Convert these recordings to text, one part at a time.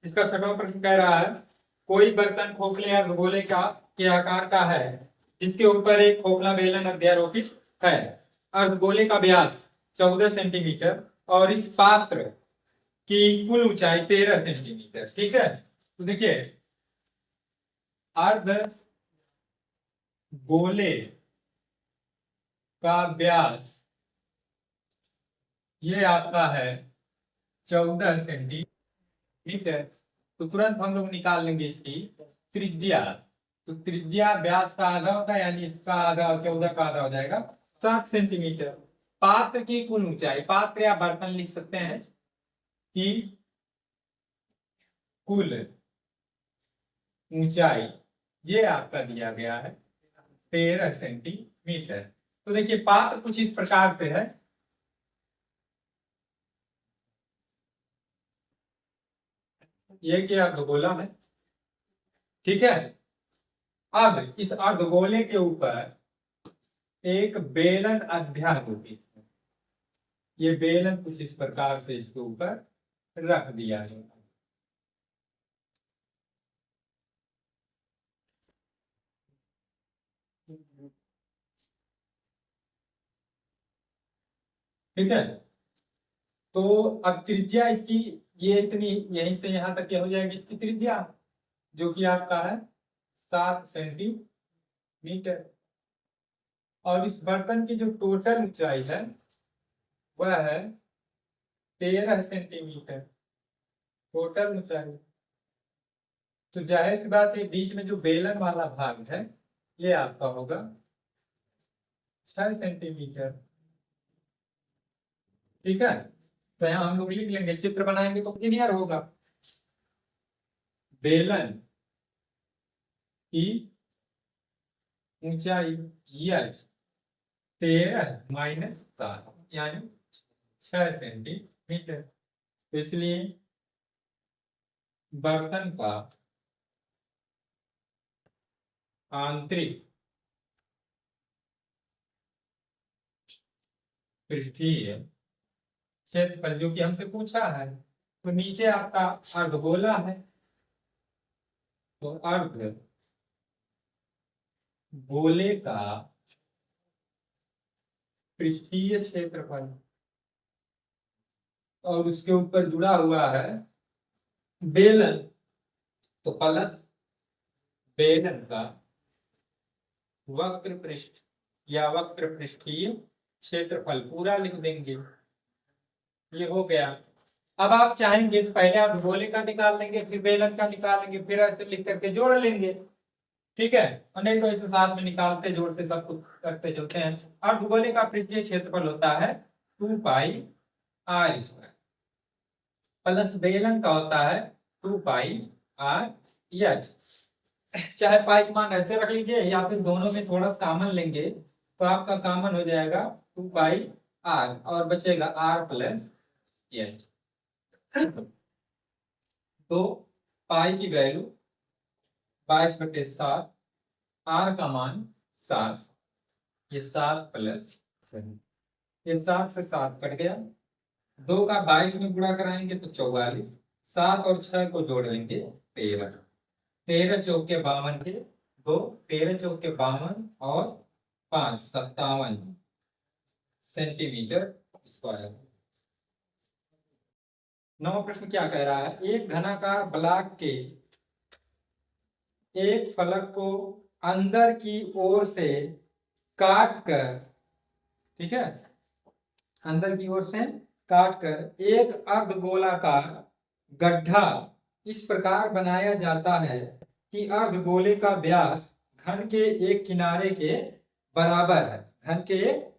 इसका छठवां प्रश्न कह रहा है कोई बर्तन खोखले अर्धगोले का के आकार का है जिसके ऊपर एक खोखला बेलन अध्यारोपित है। अर्धगोले का व्यास 14 सेंटीमीटर और इस पात्र की कुल ऊंचाई 13 सेंटीमीटर। ठीक है, तो देखिए अर्ध गोले का व्यास ये आपका है 14 सेंटीमीटर। तो तुरंत हम लोग निकाल लेंगे इसकी त्रिज्या। तो त्रिज्या व्यास का आधा होता है, यानी इसका आधा 14 का आधा हो जाएगा 60 सेंटीमीटर। पात्र की कुल ऊंचाई, पात्र या बर्तन लिख सकते हैं कि कुल ऊंचाई ये आपका दिया गया है 13 सेंटीमीटर। तो देखिए पात्र कुछ इस प्रकार से है, ये क्या अर्धगोला है। ठीक है, अब इस अर्धगोले के ऊपर एक बेलन अध्यारोपित है। ये बेलन कुछ इस प्रकार से इसके ऊपर रख दिया है। ठीक है, तो अब त्रिज्या इसकी ये इतनी, यहीं से यहां तक क्या हो जाएगी इसकी त्रिज्या, जो कि आपका है 7 सेंटीमीटर। और इस बर्तन की जो टोटल ऊंचाई है वह है 13 सेंटीमीटर टोटल ऊंचाई। तो जाहिर सी बात है बीच में जो बेलन वाला भाग है ये आपका होगा 6 सेंटीमीटर। ठीक है, तो यहाँ हम लोग लिख लेंगे, चित्र बनाएंगे तो क्लियर होगा। बेलन की ऊंचाई यह 13 माइनस 7 यानी 6 सेंटीमीटर। तो इसलिए बर्तन का आंतरिक पृष्ठीय क्षेत्रफल जो कि हमसे पूछा है, तो नीचे आपका अर्धगोला है, तो अर्ध गोले का पृष्ठीय क्षेत्रफल और उसके ऊपर जुड़ा हुआ है बेलन, तो प्लस बेलन का वक्र पृष्ठ या वक्र पृष्ठीय क्षेत्रफल पूरा लिख देंगे। ये हो गया। अब आप चाहेंगे तो पहले आप गोले का निकाल लेंगे, फिर बेलन का निकाल लेंगे, फिर ऐसे लिख करके जोड़ लेंगे। ठीक है, और नहीं तो इसे साथ में निकालते जोड़ते सब कुछ करते चलते हैं। और गोले का पृष्ठीय क्षेत्रफल होता है 2 पाई आर स्क्वायर प्लस बेलन का होता है 2 पाई आर एच। चाहे पाई का मान ऐसे रख लीजिए या फिर दोनों में थोड़ा सा कॉमन लेंगे तो आपका कॉमन हो जाएगा 2 पाई आर और बचेगा आर प्लस एच। तो पाई की वैल्यू 22/7, आर का मान 7, ये 7 प्लस 7, ये 7 से 7 कट गया, 2 का 22 में गुणा कराएंगे तो 44, 7 और 6 को जोड़ लेंगे 13, 13 चौके 52 के 2, 13 चौके 52 और 5 57 सेंटीमीटर स्क्वायर। 9 प्रश्न क्या कह रहा है, एक घनाकार ब्लॉक के एक फलक को अंदर की ओर से काट कर, ठीक है, अंदर की ओर से काट कर एक अर्धगोलाकार गड्ढा इस प्रकार बनाया जाता है कि अर्धगोले का व्यास घन के एक किनारे के बराबर है, घन के एक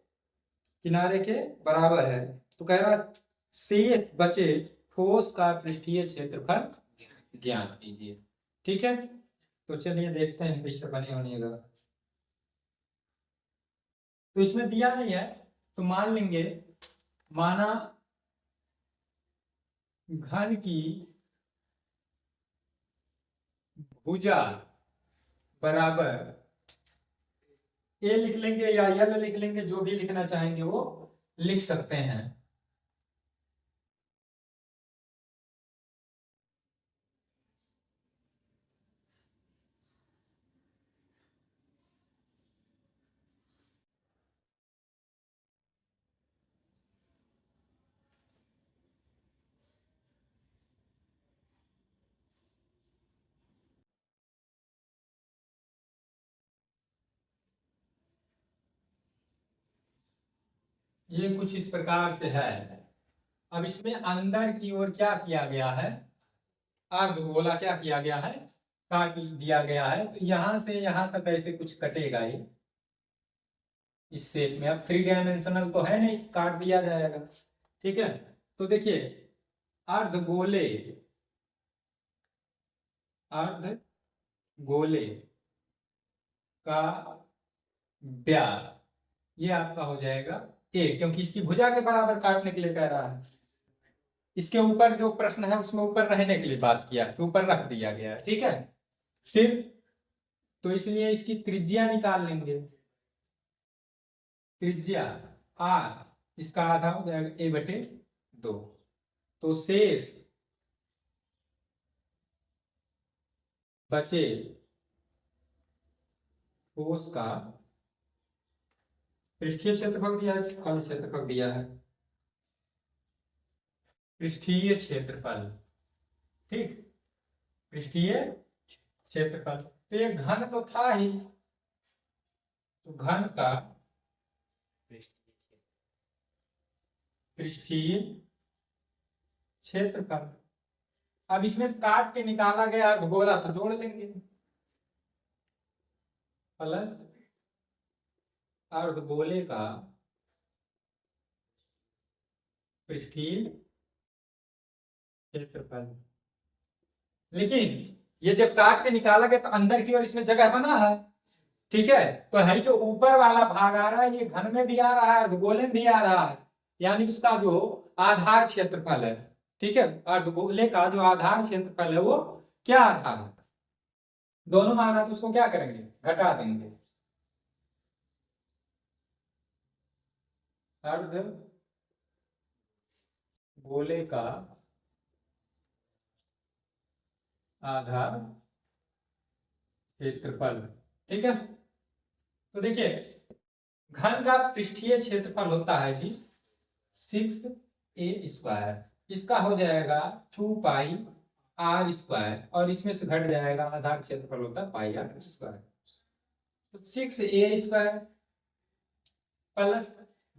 किनारे के बराबर है। तो कह रहा शेष बचे ठोस का पृष्ठीय क्षेत्रफल ज्ञात कीजिए। ठीक है, तो चलिए देखते हैं कैसे बने बनेगा। तो इसमें दिया नहीं है तो मान लेंगे, माना घन की भुजा बराबर ए लिख लेंगे या यल लिख लेंगे, जो भी लिखना चाहेंगे वो लिख सकते हैं। ये कुछ इस प्रकार से है। अब इसमें अंदर की ओर क्या किया गया है, अर्धगोला क्या किया गया है, काट दिया गया है। तो यहां से यहां तक ऐसे कुछ कटेगा ये इस शेप में। अब 3 डायमेंशनल तो है नहीं, काट दिया जाएगा। ठीक है, तो देखिए अर्धगोले, अर्धगोले का व्यास ये आपका हो जाएगा ए, क्योंकि इसकी भुजा के बराबर काटने के लिए कह रहा है। इसके ऊपर जो प्रश्न है उसमें ऊपर रहने के लिए बात किया कि ऊपर रख दिया गया है। ठीक है, फिर तो इसलिए इसकी त्रिज्या निकाल लेंगे। त्रिज्या आर, इसका आधा हो जाएगा ए बटे 2। तो शेष बचे ठोस का पृष्ठीय क्षेत्रफल दिया है, कौन क्षेत्रफल दिया है, पृष्ठीय क्षेत्रफल। ठीक, पृष्ठीय क्षेत्रफल। तो ये घन तो था ही, तो घन का पृष्ठीय क्षेत्रफल। अब इसमें से काट के निकाला गया अर्धगोला तो जोड़ लेंगे, प्लस अर्धगोले का पृष्ठीय क्षेत्रफल। लेकिन ये जब काट के निकाला गया तो अंदर की ओर इसमें जगह बना है। ठीक है, तो है जो ऊपर वाला भाग आ रहा है ये घन में भी आ रहा है, अर्धगोले में भी आ रहा है, यानी उसका जो आधार क्षेत्रफल है। ठीक है, अर्धगोले का जो आधार क्षेत्रफल है वो क्या आ रहा है, दोनों में आ रहा है, तो उसको क्या करेंगे, घटा देंगे। अर्धगोले का आधार क्षेत्रफल। ठीक है, तो देखिए घन का पृष्ठीय क्षेत्रफल होता है जी 6a²। इसका हो जाएगा 2 पाई r स्क्वायर, और इसमें से घट जाएगा आधार क्षेत्रफल होता है पाई r स्क्वायर। तो 6a² प्लस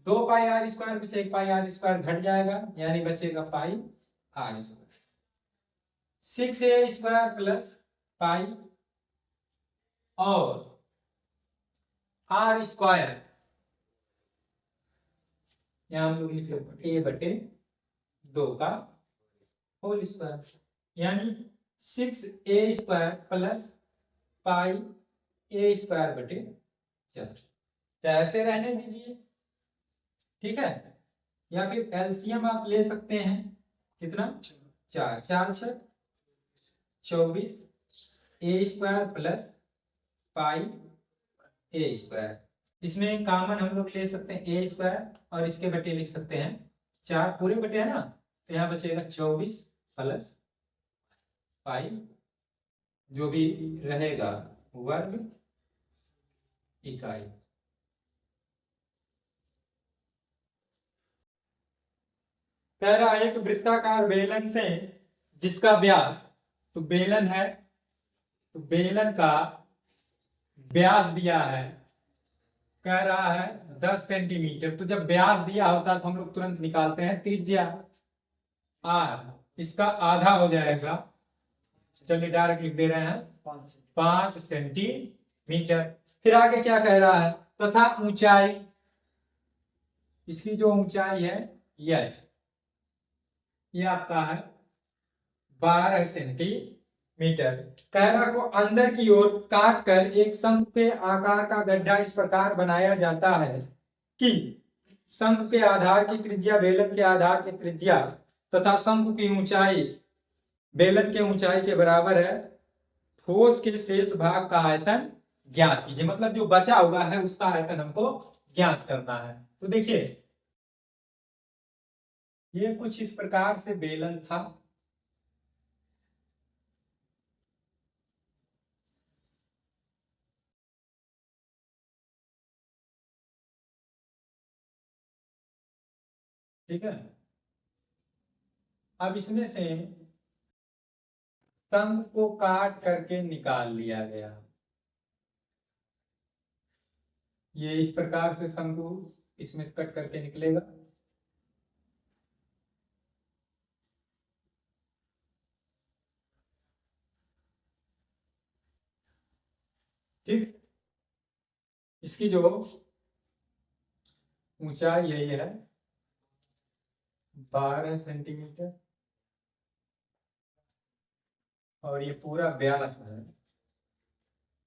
2 पाई r स्क्वायर में से 1 पाई r स्क्वायर घट जाएगा, यानी बचेगा पाई r square. 6a² plus pi और r स्क्वायर, यहां हम लोग लिख सकते a बटे 2 का होल स्क्वायर, यानी 6a² प्लस पाई a² बटे 4। ऐसे रहने दीजिए। ठीक है, या फिर एलसीएम आप ले सकते हैं, कितना, 4 4 6 24 a² प्लस पाई a²। इसमें कॉमन हम लोग ले सकते हैं a² और इसके बटे लिख सकते हैं 4 पूरे बटे है ना, तो यहाँ बचेगा 24 प्लस पाई, जो भी रहेगा वर्ग इकाई। कह रहा है एक वृत्ताकार बेलन से जिसका व्यास, तो बेलन है तो बेलन का व्यास दिया है, कह रहा है 10 सेंटीमीटर। तो जब व्यास दिया होता है तो हम लोग तुरंत निकालते हैं त्रिज्या आर, इसका आधा हो जाएगा, चलिए डायरेक्ट लिख दे रहे हैं 5 सेंटीमीटर। फिर आगे क्या कह रहा है, तथा ऊंचाई, इसकी जो ऊंचाई है h, ये आपका है 12 सेंटीमीटर। कह रहा को अंदर की ओर काट कर एक शंकु के आकार का गड्ढा इस प्रकार बनाया जाता है कि शंकु के आधार की त्रिज्या बेलन के आधार की त्रिज्या तथा शंकु की ऊंचाई बेलन के ऊंचाई के बराबर है। ठोस के शेष भाग का आयतन ज्ञात कीजिए, मतलब जो बचा हुआ है उसका आयतन हमको ज्ञात करना है। तो देखिए ये कुछ इस प्रकार से बेलन था, ठीक है। अब इसमें से शंकु को काट करके निकाल लिया गया, ये इस प्रकार से शंकु इसमें से कट करके निकलेगा। ठीक, इसकी जो ऊंचाई है ये है 12 सेंटीमीटर और ये पूरा व्यास है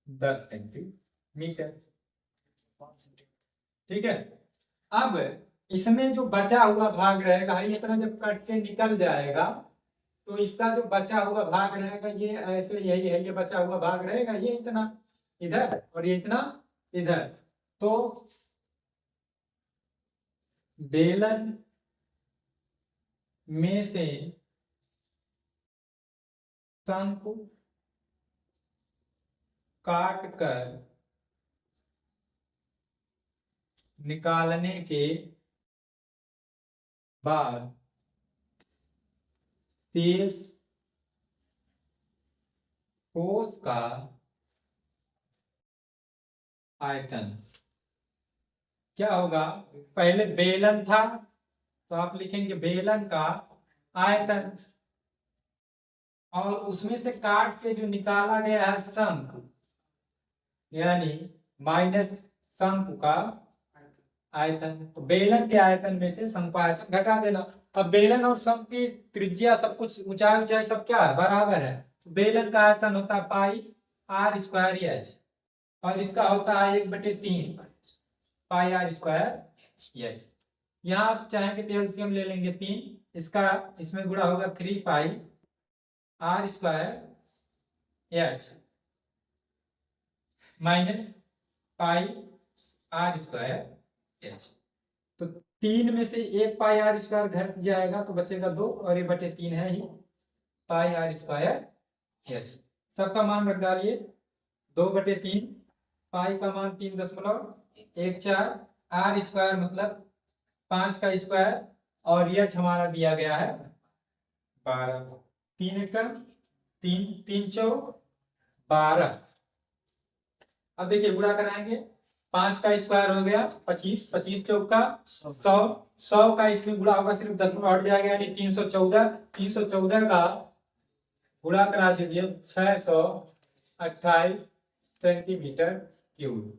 10 सेंटीमीटर। ठीक है, अब इसमें जो बचा हुआ भाग रहेगा, ये इतना जब कट के निकल जाएगा तो इसका जो बचा हुआ भाग रहेगा ये ऐसे यही है, ये बचा हुआ भाग रहेगा ये इतना इधर और ये इतना इधर। तो बेलन में से शंकु काट कर निकालने के बाद तेज ठोस का आयतन क्या होगा? पहले बेलन था तो आप लिखेंगे बेलन का आयतन, और उसमें से काट के जो निकाला गया है शंकु, यानी माइनस शंकु का आयतन। तो बेलन के आयतन में से शंकु आयतन घटा देना। अब बेलन और शंकु की त्रिज्या सब कुछ ऊंचाई ऊंचाई सब क्या है? बराबर है। बेलन का आयतन होता है पाई आर स्क्वायर एच और इसका होता है 1/3 पाई आर स्क्वायर एच। यहाँ आप चाहेंगे तो एलसीएम ले लेंगे 3, इसका इसमें गुणा होगा 3 pi r square h minus pi r square h. तो 3 में से 1 पाई आर स्क्वायर घट जाएगा तो बचेगा 2 और ये 3 है ही पाई आर स्क्वायर एच। सबका मान रख डालिए 2/3 पाई का मान 3.14 आर स्क्वायर मतलब 5 का स्क्वायर और एच हमारा दिया गया है 12। 3 का 3 3 चौक 12। अब देखिए गुणा कराएंगे, 5 का स्क्वायर हो गया 25, 25 चौक का 100, 100 का इसमें गुणा होगा सिर्फ 10 में हट जाएगा यानी 314, 314 का गुणा करा दीजिए 628 सेंटीमीटर क्यूब।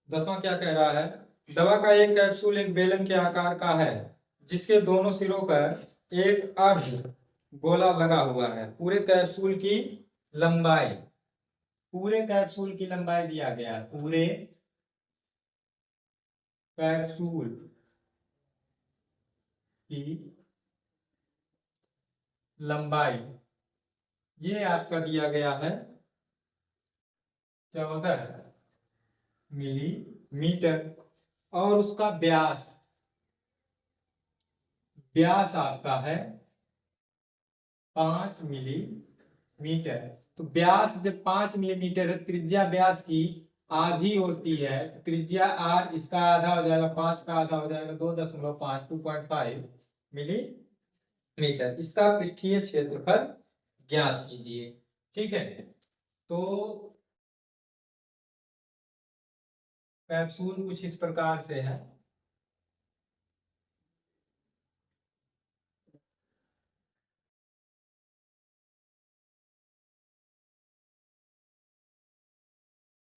10वां क्या कह रहा है? दवा का एक कैप्सूल एक बेलन के आकार का है जिसके दोनों सिरों पर एक अर्ध गोला लगा हुआ है। पूरे कैप्सूल की लंबाई दिया गया है। पूरे कैप्सूल की लंबाई ये आपका दिया गया है 14 मिलीमीटर और उसका व्यास आपका है 5 मिलीमीटर। तो व्यास जब 5 मिलीमीटर है, त्रिज्या व्यास की आधी होती है तो त्रिज्या आर इसका आधा हो जाएगा, 5 का आधा हो जाएगा 2.5 2.5 मिलीमीटर। इसका पृष्ठीय क्षेत्रफल ज्ञात कीजिए। ठीक है, तो कैप्सूल कुछ इस प्रकार से है।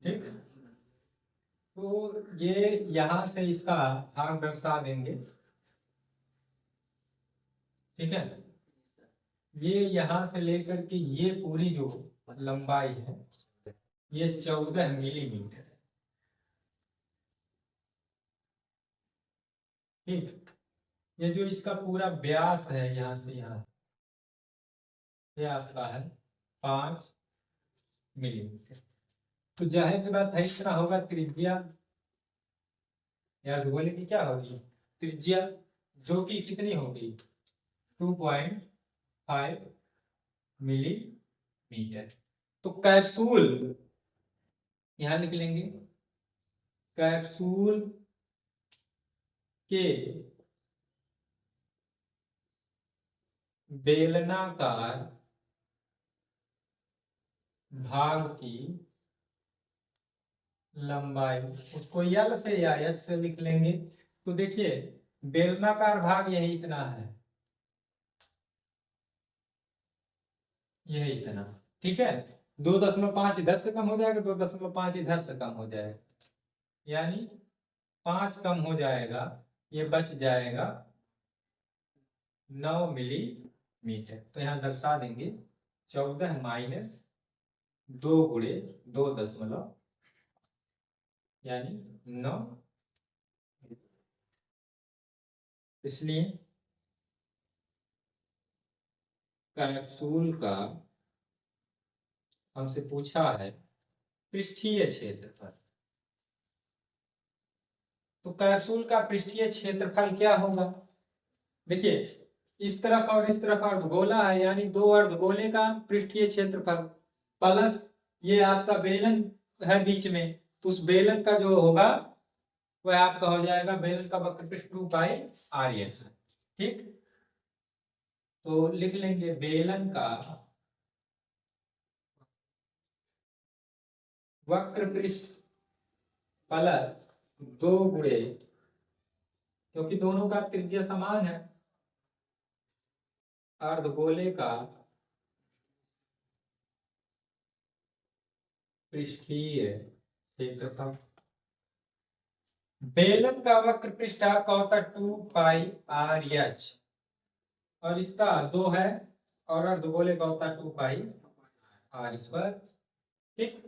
ठीक, तो ये यहां से इसका भाग दर्शा देंगे। ठीक है, ये यहां से लेकर के ये पूरी जो लंबाई है ये 14 मिलीमीटर है। ठीक, ये जो इसका पूरा व्यास है यहाँ से यहाँ ये आपका है 5 मिलीमीटर। तो जाहिर सी बात है इतना होगा त्रिज्या, यार बोले कि क्या होगी त्रिज्या, जो कि कितनी होगी 2.5 मिलीमीटर। तो कैप्सूल यहां निकलेंगे, कैप्सूल के बेलनाकार भाग की लंबाई, उसको यल से या एच से लिख लेंगे। तो देखिए बेलनाकार भाग यही इतना है, यही इतना, ठीक है। 2.5 इधर से कम हो जाएगा, 2.5 इधर से कम हो जाएगा, यानी 5 कम हो जाएगा, ये बच जाएगा 9 मिलीमीटर। तो यहाँ दर्शा देंगे 14 माइनस 2 गुणे 2 यानी 9। इसलिए कैप्सूल का हमसे पूछा है पृष्ठीय क्षेत्रफल। तो कैप्सूल का पृष्ठीय क्षेत्रफल क्या होगा? देखिए इस तरफ और इस तरफ अर्धगोला है, यानी 2 अर्धगोले का पृष्ठीय क्षेत्रफल प्लस ये आपका बेलन है बीच में, तो उस बेलन का जो होगा वह आपका हो जाएगा, बेलन का वक्र पृष्ठ 2 पाई आर एच। ठीक, तो लिख लेंगे बेलन का वक्र पृष्ठ प्लस 2 गुणे, क्योंकि दोनों का त्रिज्या समान है, अर्धगोले का पृष्ठीय क्षेत्रफल। बेलन का वक्र पृष्ठ आपका होता है 2 पाई आर एच, और इसका 2 है, और अर्धगोले का होता है 2 पाई आर स्क्वायर। ठीक,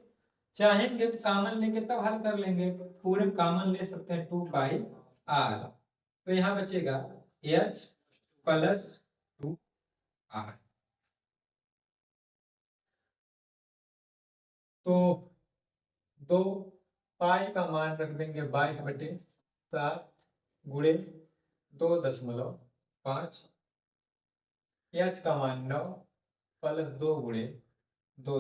चाहेंगे तो कामन लेके तब हल कर लेंगे, पूरे कामन ले सकते हैं 2 पाई आर, तो यहां बचेगा एच प्लस 2 आर। तो 2 पाई का मान रख देंगे 22/7 गुणे 2.5, एच का मान 9 प्लस 2 गुणे 2.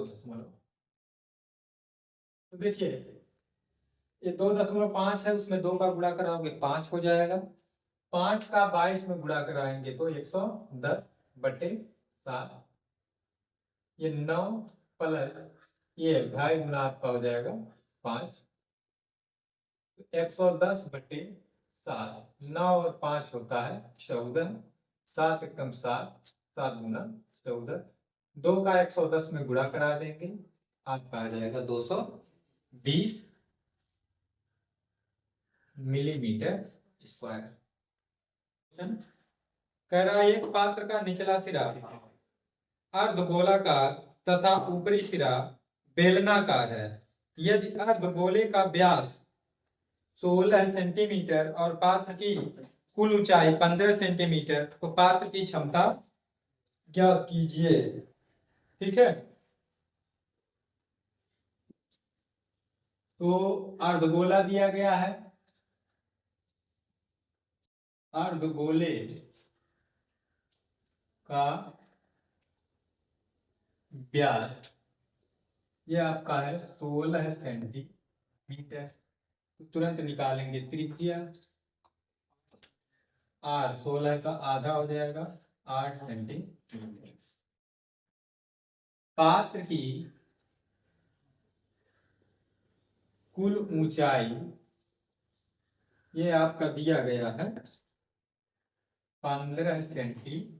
तो देखिए ये 2.5 है, उसमें 2 का गुणा कराओगे 5 हो जाएगा, 5 का 22 में गुणा कराएंगे तो 110/7, ये 9 प्लस ये 2.5 गुना आपका हो जाएगा 5, 110/7, 9 और 5 होता है 14, 7 एकम 7, 7 गुना 14, 2 का 110 में गुणा करा देंगे, आपका आ जाएगा 220 मिलीमीटर स्क्वायर। कह रहा है एक पात्र का निचला सिरा अर्धगोलाकार तथा ऊपरी सिरा बेलनाकार है, यदि अर्धगोले का व्यास 16 सेंटीमीटर और पात्र की कुल ऊंचाई 15 सेंटीमीटर, तो पात्र की क्षमता ज्ञात कीजिए। ठीक है, तो अर्धगोला दिया गया है, अर्धगोले का व्यास ये आपका है 16 सेंटीमीटर, तो तुरंत निकालेंगे त्रिज्या, आर 16 का आधा हो जाएगा 8 सेंटीमीटर। पात्र की कुल ऊंचाई ये आपका दिया गया है 15 सेंटीमीटर।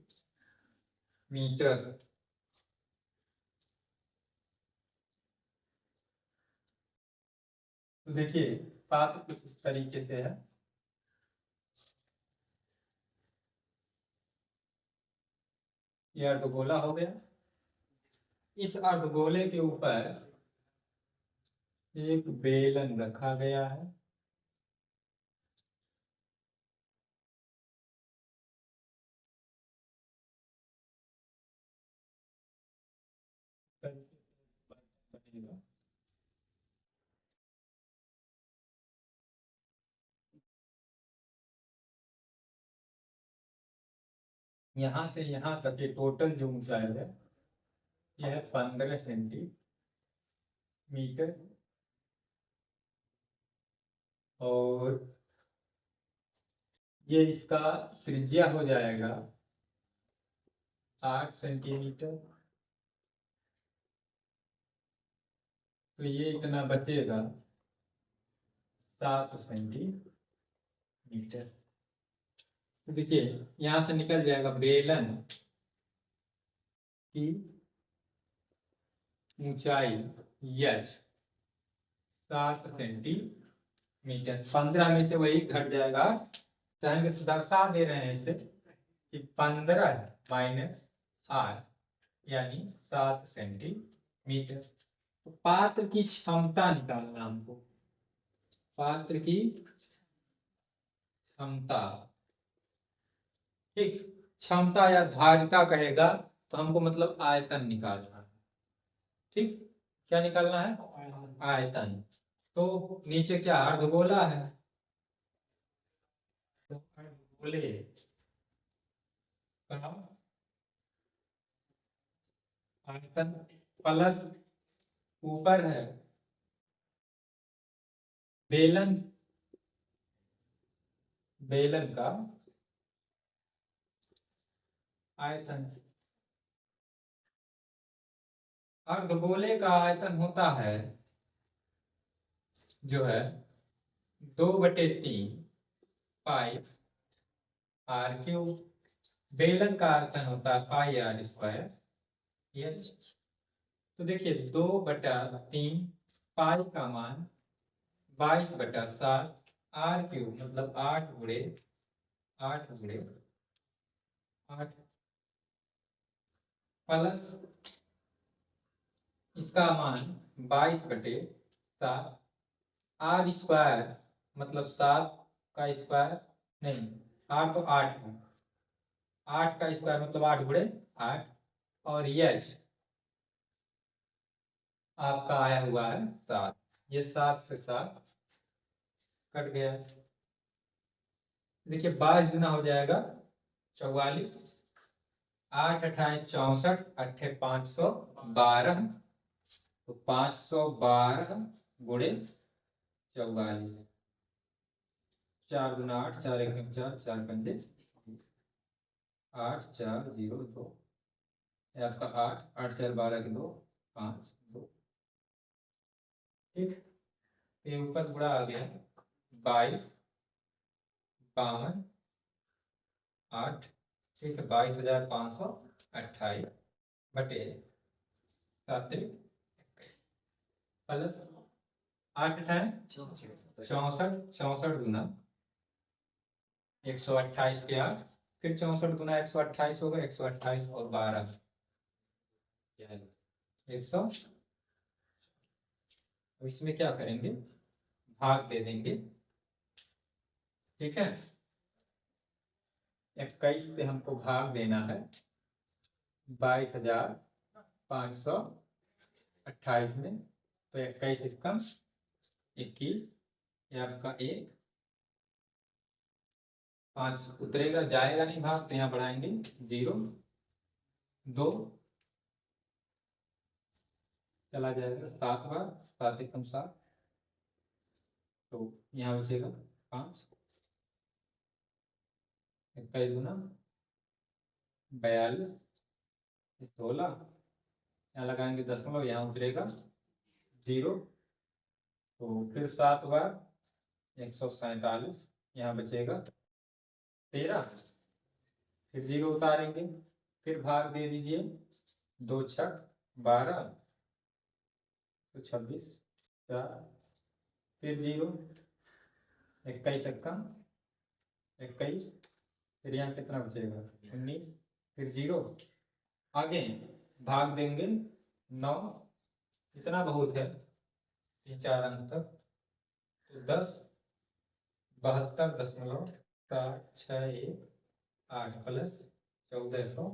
तो देखिए पात्र कुछ इस तरीके से है, ये अर्धगोला हो गया, इस अर्धगोले के ऊपर एक बेलन रखा गया है, यहाँ से यहाँ तक ये टोटल जो ऊंचाई है यह है 15 सेंटीमीटर, और ये इसका त्रिज्या हो जाएगा 8 सेंटीमीटर, तो ये इतना बचेगा 7 सेंटीमीटर। तो देखिए यहां से निकल जाएगा बेलन की ऊंचाई h 7 सेंटीमीटर। 15 में से वही घट जाएगा, चाहेंगे तो दर्शा दे रहे हैं इसे कि 15 माइनस 8 यानी 7 सेंटीमीटर। तो पात्र की क्षमता निकालना हमको, पात्र की क्षमता, ठीक। क्षमता या धारिता कहेगा तो हमको मतलब आयतन निकालना है, ठीक। क्या निकालना है? आयतन। तो नीचे क्या अर्धगोला है, तो अर्धगोले का आयतन प्लस ऊपर है बेलन, बेलन का आयतन। अर्धगोले का आयतन होता है जो है 2/3 पाई आर क्यूब। बेलन का आयतन होता है पाई आर स्क्वायर एच। तो देखिए 2/3 पाई का मान 22/7 आर क्यूब मतलब 8 गुणे 8 प्लस इसका मान 22/7 आर स्क्वायर मतलब 7 का स्क्वायर नहीं, आर तो 8 है, 8 का स्क्वायर मतलब 8 गुणे 8 और एच आपका आया हुआ है 7। ये 7 से 7 कट गया। देखिए 22 गुना हो जाएगा 44, 8 अठाई 64, 8 512, तो 512 गुणे 44, 4 गुना 8, 4 1 4, 4 पंजे 8, 4 0 2, आपका 8, 8 4 12 के 2 5 2, ठीक। ये ऊपर गुणा आ गया 22 52 8, ठीक है 22,528 बटे 7 प्लस 8 अठाई 64, 64 गुना 128 के 8, फिर 64 गुना 128 होगा, 128 और 12 100। इसमें क्या करेंगे, भाग दे देंगे, ठीक है। 21 से हमको भाग देना है 22,528 में, तो 21 एकम 21, ये आपका 1 5 उतरेगा, जाएगा नहीं भाग, तो यहाँ बढ़ाएंगे 0 2 चला जाएगा 7 बार, 7 एकम 7, तो यहाँ बचेगा 5, 21 गुना 42 16, यहाँ लगाएंगे दशमलव, यहाँ उतरेगा 0, तो फिर 7 बार 147, यहाँ बचेगा 13, फिर 0 उतारेंगे, फिर भाग दे दीजिए 2 6 12, तो 26 4, फिर 0 21 एकम 21, फिर यहाँ कितना बचेगा 19, फिर 0 आगे भाग देंगे 9, इतना बहुत है 4 अंक तक, तो 10 72.761 प्लस 1400